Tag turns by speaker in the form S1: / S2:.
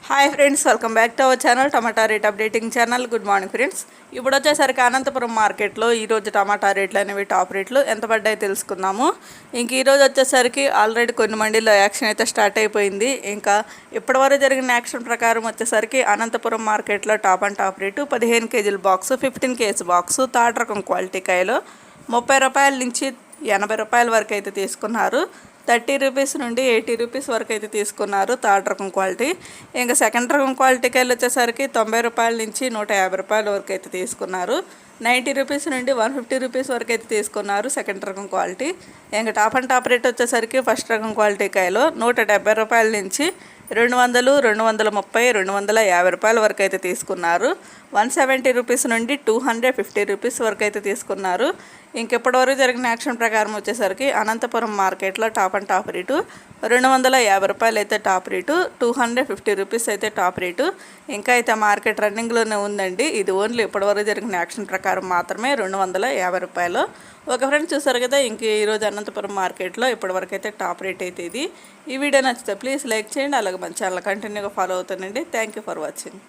S1: Hi friends, welcome back to our channel tomato rate updating channel. Good morning friends. ఇప్పుడు వచ్చేసరికి అనంతపురం మార్కెట్లో ఈరోజు టమాటా రేట్లు అనేవి టాప్ రేట్లు ఎంత పడ్డాయి తెలుసుకుందాము. ఇంక ఈరోజు వచ్చేసరికి ఆల్రెడీ కొన్ని మండీల్లో యాక్షన్ అయితే స్టార్ట్ అయిపోయింది. ఇంకా ఇప్పటివరకు జరిగిన యాక్షన్ ప్రకారం వచ్చేసరికి అనంతపురం మార్కెట్లో టాప్ రేటు 15 కేజీల బాక్సు, 15 కేజీ బాక్సు థర్డ్ రకం క్వాలిటీ కాయలు 30 రూపాయల నుంచి 80 రూపాయల వరకు అయితే తీసుకున్నారు. 30 రూపీస్ నుండి 80 రూపీస్ వరకు అయితే తీసుకున్నారు థర్డ్ రకం క్వాలిటీ. ఇంకా సెకండ్ రకం క్వాలిటీ కాయలు వచ్చేసరికి 90 రూపాయల నుంచి 150 రూపాయల వరకు అయితే తీసుకున్నారు. 90 రూపీస్ నుండి 150 రూపీస్ వరకు అయితే తీసుకున్నారు సెకండ్ రకం క్వాలిటీ. ఇంకా టాప్ రేట్ వచ్చేసరికి ఫస్ట్ రకం క్వాలిటీ కాయలు 170 రూపాయల నుంచి 200, 230, 250 రూపాయల వరకు అయితే తీసుకున్నారు. 170 రూపీస్ నుండి 250 రూపీస్ వరకు అయితే తీసుకున్నారు. ఇంకెప్పటివరకు జరిగిన యాక్షన్ ప్రకారం వచ్చేసరికి అనంతపురం మార్కెట్లో టాప్ రేటు 250 రూపాయలు అయితే టాప్ రేటు, 250 రూపీస్ అయితే టాప్ రేటు. ఇంకా అయితే మార్కెట్ రన్నింగ్లోనే ఉందండి. ఇది ఓన్లీ ఇప్పటివరకు జరిగిన యాక్షన్ ప్రకారం మాత్రమే 250 రూపాయలు. ఒక ఫ్రెండ్ చూసారు కదా, ఇంక ఈరోజు అనంతపురం మార్కెట్లో ఇప్పటివరకు అయితే టాప్ రేట్ అయితే ఇది. ఈ వీడియో నచ్చితే ప్లీజ్ లైక్ చేయండి, అలాగే మన ఛానల్ కంటిన్యూగా ఫాలో అవుతానండి. Thank you for watching.